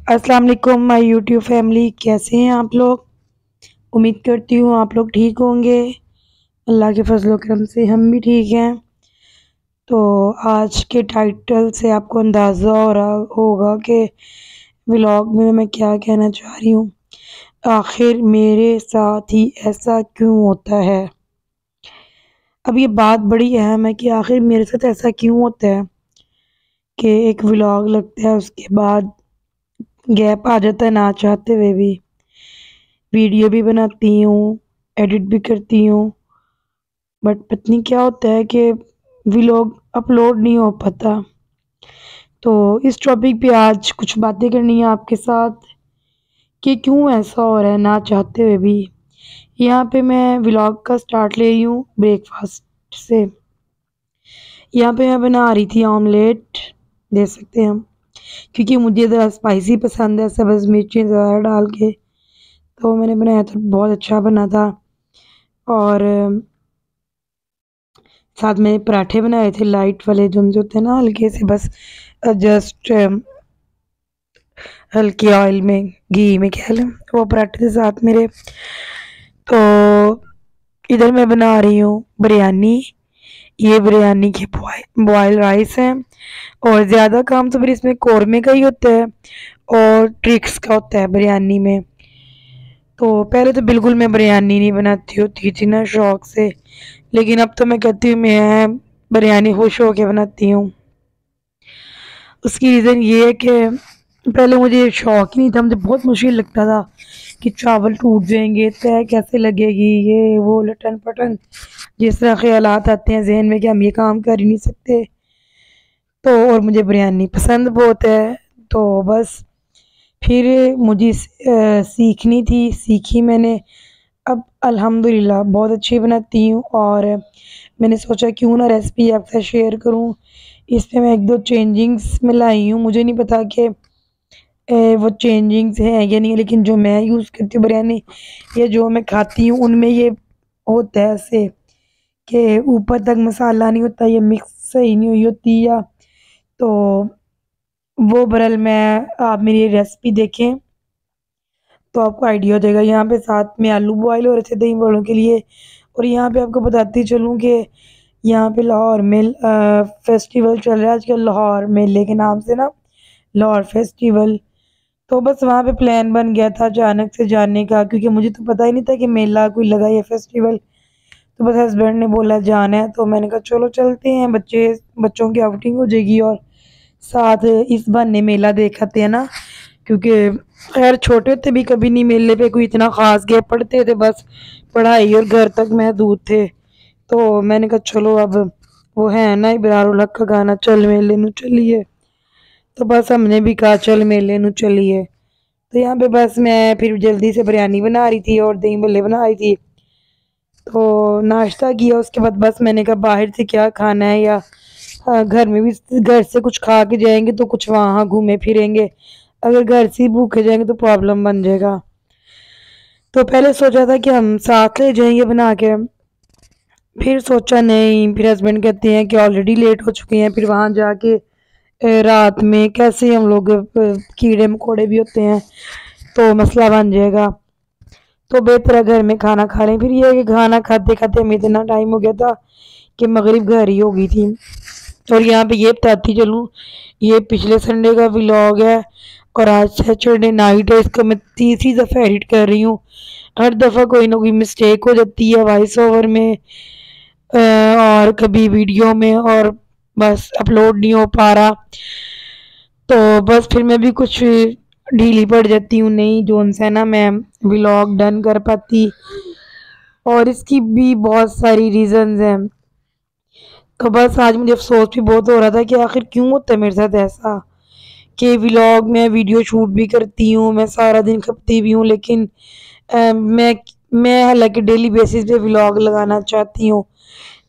अस्सलाम वालेकुम my YouTube family, कैसे हैं आप लोग। उम्मीद करती हूँ आप लोग ठीक होंगे। अल्लाह के फजल करम से हम भी ठीक हैं। तो आज के टाइटल से आपको अंदाज़ा हो रहा होगा कि व्लॉग में मैं क्या कहना चाह रही हूँ। आखिर मेरे साथ ही ऐसा क्यों होता है। अब ये बात बड़ी अहम है कि आखिर मेरे साथ ऐसा क्यों होता है कि एक व्लॉग लगता है, उसके बाद गैप आ जाता है ना चाहते हुए भी। वीडियो भी बनाती हूँ, एडिट भी करती हूँ, बट पता नहीं क्या होता है कि व्लॉग अपलोड नहीं हो पाता। तो इस टॉपिक पे आज कुछ बातें करनी है आपके साथ कि क्यों ऐसा हो रहा है ना चाहते हुए भी। यहाँ पे मैं व्लॉग का स्टार्ट ले रही हूँ ब्रेकफास्ट से। यहाँ पे मैं बना रही थी ऑमलेट, दे सकते हैं हम, क्योंकि मुझे ज़रा स्पाइसी पसंद है, सब्ज़ मिर्ची ज़्यादा डाल के। तो मैंने बनाया था, बहुत अच्छा बना था। और साथ में पराठे बनाए थे लाइट वाले, जो होते हैं ना हल्के से, बस जस्ट हल्के ऑयल में, घी में कह लें, वो पराठे थे साथ मेरे। तो इधर मैं बना रही हूँ बिरयानी। ये बिरयानी के बॉयल राइस हैं। और ज़्यादा काम तो फिर इसमें कौरमे का ही होता है और ट्रिक्स का होता है बिरयानी में। तो पहले तो बिल्कुल मैं बिरयानी नहीं बनाती होती थी ना शौक से, लेकिन अब तो मैं कहती हूँ मैं बिरयानी खुश होके बनाती हूँ। उसकी रीज़न ये है कि पहले मुझे शौक ही नहीं था, मुझे बहुत मुश्किल लगता था कि चावल टूट जाएंगे, तय कैसे लगेगी, ये वो लटन पटन जिस तरह ख्यालात आते हैं जहन में कि हम ये काम कर ही नहीं सकते। तो और मुझे बिरयानी पसंद बहुत है। तो बस फिर मुझे सीखनी थी, सीखी मैंने। अब अल्हम्दुलिल्लाह बहुत अच्छी बनाती हूँ। और मैंने सोचा क्यों ना रेसिपी आपके साथ शेयर करूँ। इसमें मैं एक दो चेंजिंग्स में लाई हूँ, मुझे नहीं पता कि वो चेंजिंग्स हैं या नहीं, लेकिन जो मैं यूज़ करती हूँ बिरयानी या जो मैं खाती हूँ उनमें ये होता है ऐसे कि ऊपर तक मसाला नहीं होता, ये मिक्स सही नहीं हुई होती, या तो वो बहरहाल मैं, आप मेरी रेसिपी देखें तो आपको आइडिया हो जाएगा। यहाँ पे साथ में आलू बॉयल हो रहे थे दही बड़ों के लिए। और यहाँ पे आपको बताती चलूँ कि यहाँ पे लाहौर में फेस्टिवल चल रहा है आजकल, लाहौर मेले के नाम से ना, लाहौर फेस्टिवल। तो बस वहाँ पे प्लान बन गया था अचानक से जाने का, क्योंकि मुझे तो पता ही नहीं था कि मेला कोई लगा या फेस्टिवल। तो बस हस्बैंड ने बोला जाना है, तो मैंने कहा चलो चलते हैं, बच्चों की आउटिंग हो जाएगी और साथ इस बहाने मेला देख आते हैं ना। क्योंकि खैर छोटे होते भी कभी नहीं मेले पे कोई इतना खास गए, पढ़ते थे बस, पढ़ाई और घर तक महदूद थे। तो मैंने कहा चलो अब, वो है ना इबरार उल हक का गाना, चल मेले नू चलिए। तो बस हमने भी कहा चल मेले नू चलिए। तो यहाँ पे बस मैं फिर जल्दी से बिरयानी बना रही थी और दही भल्ले बना रही थी। तो नाश्ता किया, उसके बाद बस मैंने कहा बाहर से क्या खाना है, या घर में भी घर से कुछ खा के जाएंगे तो कुछ वहाँ घूमे फिरेंगे, अगर घर से ही भूखे जाएंगे तो प्रॉब्लम बन जाएगा। तो पहले सोचा था कि हम साथ ले जाएंगे बना के, फिर सोचा नहीं, फिर हस्बैंड कहते हैं कि ऑलरेडी लेट हो चुके हैं, फिर वहाँ जाके रात में कैसे हम लोग, कीड़े मकोड़े भी होते हैं तो मसला बन जाएगा। तो बेहतर है घर में खाना खा लें। फिर ये है कि खाना खाते खाते हमें इतना टाइम हो गया था कि मगरिब घर ही हो गई थी। और यहाँ पे ये बताती चलूँ, ये पिछले संडे का व्लॉग है और आज सैटरडे नाइट है, इसको मैं तीसरी दफ़ा एडिट कर रही हूँ। हर दफ़ा कोई ना कोई मिस्टेक हो जाती है वॉइस ओवर में, और कभी वीडियो में, और बस अपलोड नहीं हो पा रहा। तो बस फिर मैं भी कुछ ढीली पड़ जाती हूँ, नहीं जो उनसे ना मैं व्लॉग डन कर पाती। और इसकी भी बहुत सारी रीजंस हैं। तो बस आज मुझे अफसोस भी बहुत हो रहा था कि आखिर क्यों होता है मेरे साथ ऐसा कि व्लॉग में वीडियो शूट भी करती हूँ, मैं सारा दिन खपती भी हूँ, लेकिन मैं हालांकि डेली बेसिस पे व्लॉग लगाना चाहती हूँ,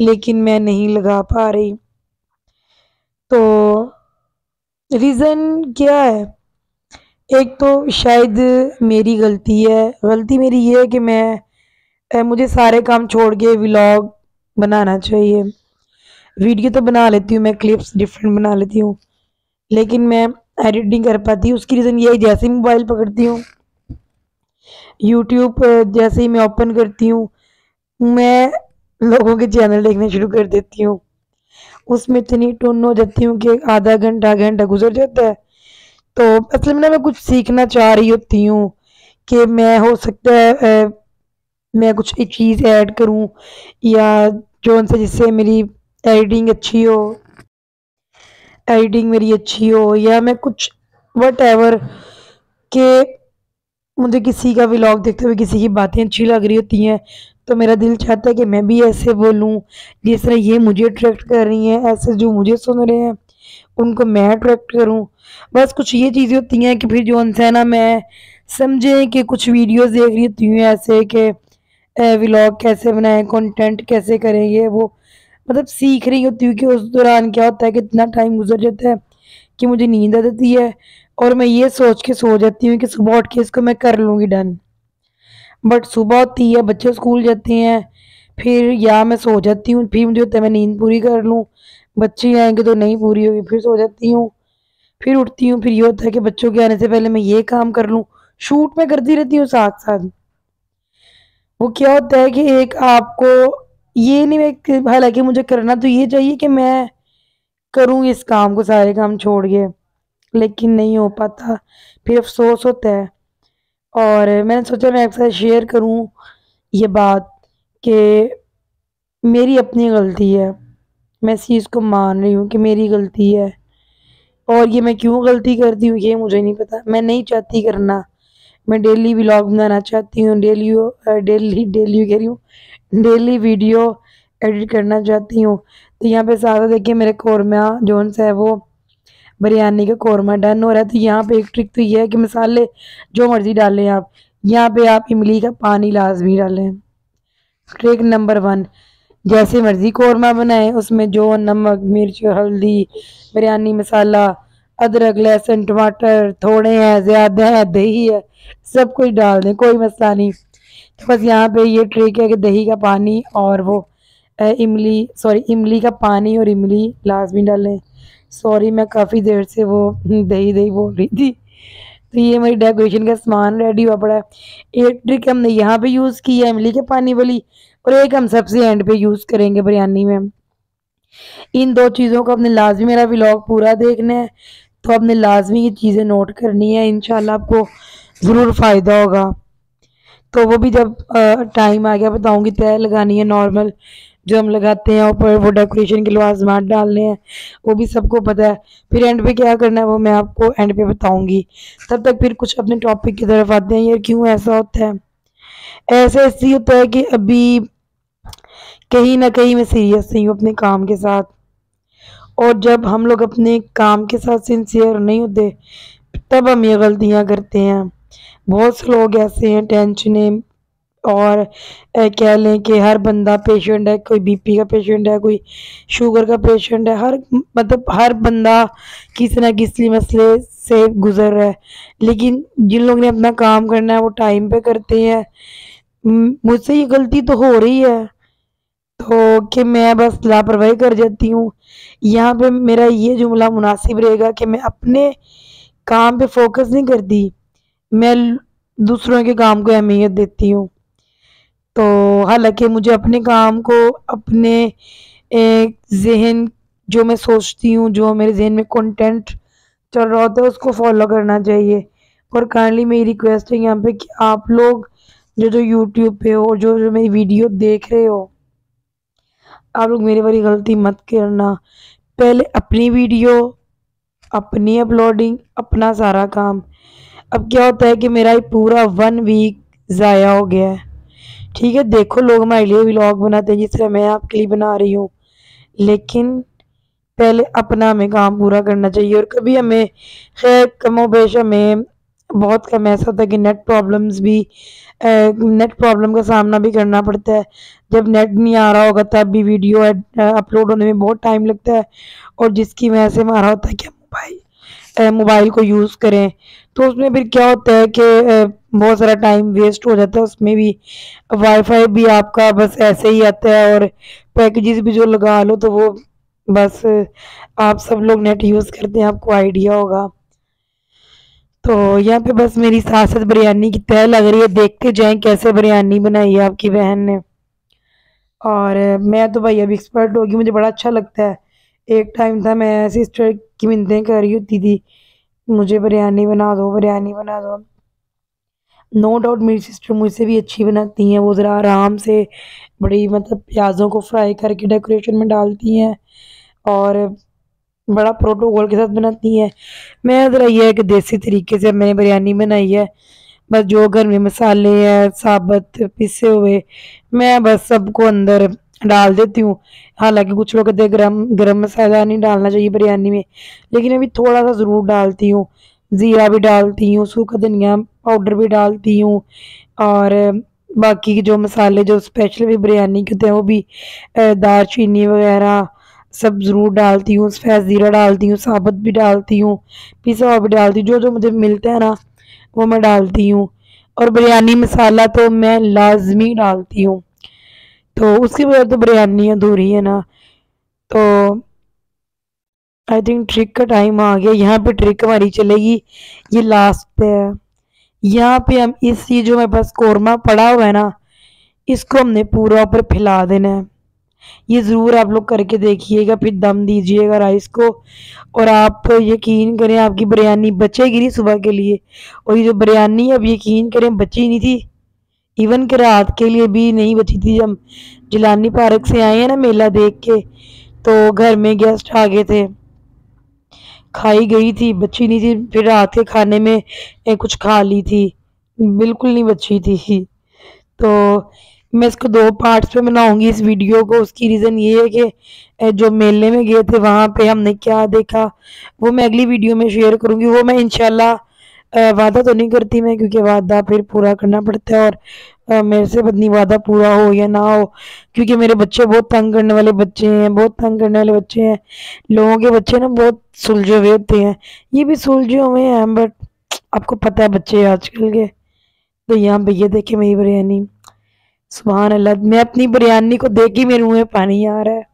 लेकिन मैं नहीं लगा पा रही। तो रीज़न क्या है। एक तो शायद मेरी गलती है, गलती मेरी ये है कि मुझे सारे काम छोड़ के व्लॉग बनाना चाहिए। वीडियो तो बना लेती हूँ मैं, क्लिप्स डिफरेंट बना लेती हूँ, लेकिन मैं एडिटिंग कर पाती। उसकी रीज़न ये है, जैसे ही मोबाइल पकड़ती हूँ, यूट्यूब जैसे ही मैं ओपन करती हूँ, मैं लोगों के चैनल देखने शुरू कर देती हूँ। उसमें इतनी टुन हो जाती हूँ कि आधा घंटा घंटा गुजर जाता है। तो असल में ना मैं कुछ सीखना चाह रही होती हूँ कि मैं हो सकता है मैं कुछ एक चीज़ ऐड करूँ या जो उनसे जिससे मेरी एडिटिंग अच्छी हो, एडिटिंग मेरी अच्छी हो, या मैं कुछ वट एवर के मुझे किसी का व्लॉग देखते हुए किसी की बातें अच्छी लग रही होती हैं, तो मेरा दिल चाहता है कि मैं भी ऐसे बोलूँ जिस तरह ये मुझे अट्रैक्ट कर रही हैं, ऐसे जो मुझे सुन रहे हैं उनको मैं अट्रैक्ट करूँ। बस कुछ ये चीज़ें होती हैं कि फिर जो उनसे है ना मैं समझें कि कुछ वीडियोस देख रही होती हूँ ऐसे कि व्लॉग कैसे बनाएं, कंटेंट कैसे करें, ये वो मतलब सीख रही होती हूँ कि उस दौरान क्या होता है कि इतना टाइम गुजर जाता है कि मुझे नींद आ जाती है और मैं ये सोच के सो जाती हूँ कि सुबह उठ के इसको मैं कर लूँगी डन। बट सुबह होती है, बच्चे स्कूल जाते हैं, फिर या मैं सो जाती हूँ, फिर मुझे होता है मैं नींद पूरी कर लूँ, बच्चे आएंगे तो नहीं पूरी होगी, फिर सो जाती हूँ, फिर उठती हूँ, फिर ये होता है कि बच्चों के आने से पहले मैं ये काम कर लूँ। शूट मैं करती रहती हूँ साथ साथ। वो क्या होता है कि एक आपको ये नहीं, मैं हालांकि मुझे करना तो ये चाहिए कि मैं करूँ इस काम को, सारे काम छोड़ के, लेकिन नहीं हो पाता, फिर अफसोस होता है। और मैंने सोचा मैं आपके साथ शेयर करूँ ये बात कि मेरी अपनी गलती है। मैं इस चीज़ को मान रही हूँ कि मेरी गलती है, और ये मैं क्यों गलती करती हूँ ये मुझे नहीं पता। मैं नहीं चाहती करना, मैं डेली व्लॉग बनाना चाहती हूँ, डेली डेली डेली कह रही हूँ, डेली वीडियो एडिट करना चाहती हूँ। तो यहाँ पे सारा देखिए मेरे कौरमा जोन सा है वो बिरयानी का कौरमा डन हो रहा है। तो यहाँ पे एक ट्रिक तो ये है कि मसाले जो मर्ज़ी डालें आप। यहाँ पे आप इमली का पानी लाज़मी डालें। ट्रिक नंबर 1, जैसे मर्ज़ी कौरमा बनाएँ, उसमें जो नमक, मिर्च, हल्दी, बिरयानी मसाला, अदरक, लहसुन, टमाटर थोड़े हैं, ज़्यादा है, दही है, सब कुछ डाल दें, कोई मसला नहीं। तो बस यहाँ पे ये ट्रिक है कि दही का पानी और वो इमली का पानी और इमली लाज़मी डालें। सॉरी मैं काफ़ी देर से वो दही दही बोल रही थी। तो ये मेरी डेकोरेशन का सामान रेडी हुआ पड़ा है। एक ट्रिक हमने यहाँ पे यूज़ की है इमली के पानी वाली, और एक हम सबसे एंड पे यूज़ करेंगे बिरयानी में। इन 2 चीज़ों को आपने लाज़मी मेरा व्लॉग पूरा देखना है, तो आपने लाज़मी ये चीज़ें नोट करनी है, इंशाल्लाह आपको ज़रूर फ़ायदा होगा। तो वो भी जब टाइम आ गया बताऊँगी। तय लगानी है नॉर्मल जो हम लगाते हैं, ऊपर वो डेकोरेशन के लवाज़मात डालने हैं, वो भी सबको पता है। फिर एंड पे क्या करना है वो मैं आपको एंड पे बताऊँगी। तब तक फिर कुछ अपने टॉपिक की तरफ आते हैं। यार क्यों ऐसा होता है? ऐसा इसलिए होता है कि अभी कहीं न कहीं मैं सीरियस नहीं हूँ अपने काम के साथ, और जब हम लोग अपने काम के साथ सिंसियर नहीं होते, तब हम ये गलतियाँ करते हैं। बहुत से लोग ऐसे हैं टेंशनें, और कह लें कि हर बंदा पेशेंट है, कोई बीपी का पेशेंट है, कोई शुगर का पेशेंट है, हर मतलब हर बंदा किसी ना किसी मसले से गुजर रहा है। लेकिन जिन लोगों ने अपना काम करना है वो टाइम पे करते हैं। मुझसे ये गलती तो हो रही है, तो कि मैं बस लापरवाही कर जाती हूँ। यहाँ पे मेरा ये जुमला मुनासिब रहेगा कि मैं अपने काम पे फोकस नहीं करती, मैं दूसरों के काम को अहमियत देती हूँ। तो हालाँकि मुझे अपने काम को, अपने ज़हन, जो मैं सोचती हूँ, जो मेरे ज़हन में कंटेंट चल रहा होता है उसको फॉलो करना चाहिए। और काइंडली मेरी रिक्वेस्ट है यहाँ पे कि आप लोग जो यूट्यूब पे हो और जो मेरी वीडियो देख रहे हो, आप लोग मेरी वाली गलती मत करना। पहले अपनी वीडियो, अपनी अपलोडिंग, अपना सारा काम। अब क्या होता है कि मेरा ये पूरा 1 वीक ज़ाया हो गया है। ठीक है, देखो लोग हमारे लिए व्लॉग बनाते हैं जिस तरह मैं आपके लिए बना रही हूँ, लेकिन पहले अपना हमें काम पूरा करना चाहिए। और कभी हमें खैर कमोबेश हमें बहुत कम ऐसा होता है कि नेट प्रॉब्लम का सामना भी करना पड़ता है। जब नेट नहीं आ रहा होगा तब भी वीडियो अपलोड होने में बहुत टाइम लगता है, और जिसकी वजह से हमारा होता है कि मोबाइल को यूज़ करें, तो उसमें फिर क्या होता है कि बहुत सारा टाइम वेस्ट हो जाता है उसमें भी। वाईफाई भी आपका बस ऐसे ही आता है, और पैकेजेस भी जो लगा लो तो वो बस आप सब लोग नेट यूज़ करते हैं, आपको आइडिया होगा। यहाँ पे बस मेरी साथ साथ बिरयानी की तय लग रही है, देखते जाएं कैसे बिरयानी बनाई है आपकी बहन ने। और मैं तो भाई अभी एक्सपर्ट होगी, मुझे बड़ा अच्छा लगता है। एक टाइम था मैं सिस्टर की मिन्नतें कर रही होती थी, मुझे बिरयानी बना दो, बिरयानी बना दो। नो डाउट मेरी सिस्टर मुझसे भी अच्छी बनाती हैं, वो ज़रा आराम से बड़ी मतलब प्याज़ों को फ्राई करके डेकोरेशन में डालती हैं और बड़ा प्रोटोकॉल के साथ बनाती हैं। मैं ज़रा ये है कि देसी तरीके से मैंने बिरयानी बनाई है, बस जो घर में मसाले हैं साबुत पिसे हुए मैं बस सबको अंदर डाल देती हूँ। हालांकि कुछ लोग कहते हैं गरम गरम मसाला नहीं डालना चाहिए बिरयानी में, लेकिन अभी थोड़ा सा ज़रूर डालती हूँ। ज़ीरा भी डालती हूँ, सूखा धनिया पाउडर भी डालती हूँ और बाकी के जो मसाले जो स्पेशल भी बिरयानी के होते हैं वो भी दालचीनी वगैरह सब ज़रूर डालती हूँ, सफ़ेद ज़ीरा डालती हूँ, साबुत भी डालती हूँ, पिसा हुआ भी डालती हूँ, जो जो मुझे मिलता है ना वो मैं डालती हूँ। और बिरयानी मसाला तो मैं लाज़मी डालती हूँ, तो उसके बगैर तो बिरयानी अधूरी है ना। तो आई थिंक ट्रिक का टाइम आ गया, यहाँ पे ट्रिक हमारी चलेगी, ये लास्ट पे है। यहाँ पे हम इस ये जो हमारे पास कौरमा पड़ा हुआ है ना, इसको हमने पूरा ऊपर फैला देना है। ये ज़रूर आप लोग करके देखिएगा, फिर दम दीजिएगा राइस को और आप यकीन करें आपकी बिरयानी बचेगी नहीं सुबह के लिए। और ये जो बिरयानी है अब यकीन करें बची नहीं थी, इवन कि रात के लिए भी नहीं बची थी। जब जिलानी पार्क से आए हैं ना मेला देख के, तो घर में गेस्ट आ गए थे, खाई गई थी, बची नहीं थी। फिर रात के खाने में कुछ खा ली थी, बिल्कुल नहीं बची थी। तो मैं इसको 2 पार्ट्स में बनाऊंगी इस वीडियो को। उसकी रीज़न ये है कि जो मेले में गए थे वहाँ पे हमने क्या देखा वो मैं अगली वीडियो में शेयर करूँगी। वो मैं इंशाल्लाह वादा तो नहीं करती मैं, क्योंकि वादा फिर पूरा करना पड़ता है और मेरे से पत्नी वादा पूरा हो या ना हो, क्योंकि मेरे बच्चे बहुत तंग करने वाले बच्चे हैं, बहुत तंग करने वाले बच्चे हैं। लोगों के बच्चे ना बहुत सुलझे हुए होते हैं, ये भी सुलझे हुए हैं, बट आपको पता है बच्चे आजकल के। तो यहाँ पे ये देखे मेरी बिरयानी, सुभान अल्लाह, मैं अपनी बिरयानी को देख के मेरे मुंह में पानी आ रहा है।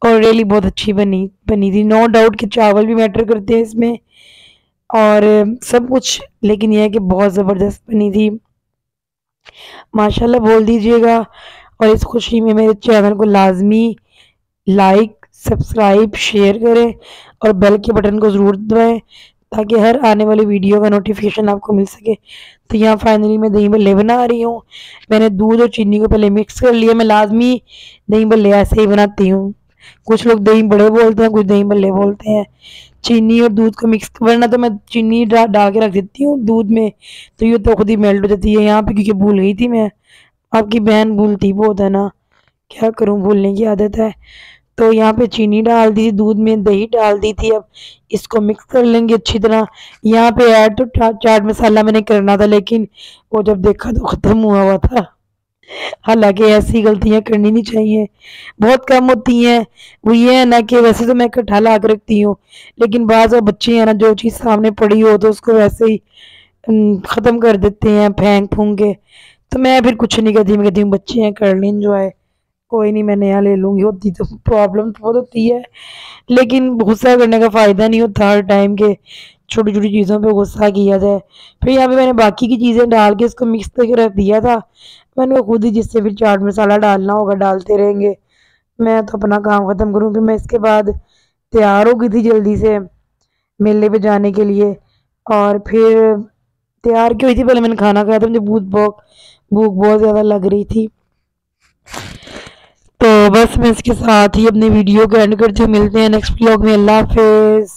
और रियली बहुत अच्छी बनी बनी थी, नो डाउट कि चावल भी मैटर करते हैं इसमें और सब कुछ, लेकिन यह है कि बहुत ज़बरदस्त बनी थी। माशाल्लाह बोल दीजिएगा और इस खुशी में मेरे चैनल को लाजमी लाइक सब्सक्राइब शेयर करें और बेल के बटन को ज़रूर दबाएं ताकि हर आने वाली वीडियो का नोटिफिकेशन आपको मिल सके। तो यहाँ फाइनली मैं दही भल्ले बना रही हूँ। मैंने दूध और चीनी को पहले मिक्स कर लिया, मैं लाजमी दही भल्ले ऐसे ही बनाती हूँ। कुछ लोग दही बड़े बोलते हैं, कुछ दही भल्ले बोलते हैं। चीनी और दूध को मिक्स, वरना तो मैं चीनी डाल के रख देती हूँ दूध में, तो ये तो खुद ही मेल्ट हो जाती है। यहाँ पे क्योंकि भूल गई थी मैं, आपकी बहन भूलती बहुत है ना, क्या करूँ भूलने की आदत है। तो यहाँ पे चीनी डाल दी थी, दूध में दही डाल दी थी, अब इसको मिक्स कर लेंगे अच्छी तरह। यहाँ पे ऐड तो चाट मसाला मैंने करना था, लेकिन वो जब देखा तो ख़त्म हुआ हुआ था। हालांकि ऐसी गलतियां करनी नहीं चाहिए, बहुत कम होती हैं। वो ये है ना कि वैसे तो मैं इकट्ठा ला के रखती हूँ, लेकिन बाज़ वो बच्चे हैं ना जो चीज़ सामने पड़ी हो तो उसको वैसे ही ख़त्म कर देते हैं फेंक फूंक के। तो मैं फिर कुछ नहीं कहती, मैं कहती हूँ बच्चे हैं कर लें एंजॉय, कोई नहीं मैं नया ले लूँगी। होती तो प्रॉब्लम तो बहुत होती है, लेकिन गुस्सा करने का फ़ायदा नहीं होता हर टाइम के छोटी छोटी चीज़ों पे गुस्सा किया जाए। फिर यहाँ पे मैंने बाकी की चीज़ें डाल के इसको मिक्स करके रख दिया था। मैंने कहा खुद ही जिससे फिर चाट मसाला डालना होगा डालते रहेंगे, मैं तो अपना काम ख़त्म करूँ। फिर मैं इसके बाद तैयार हो गई थी जल्दी से मेले पे जाने के लिए, और फिर तैयार की हुई थी, पहले मैंने खाना खाया था, मुझे भूख बहुत ज़्यादा लग रही थी। तो बस मैं इसके साथ ही अपने वीडियो को एंड करते हुए मिलते हैं नेक्स्ट व्लॉग में। अल्लाह हाफिज़।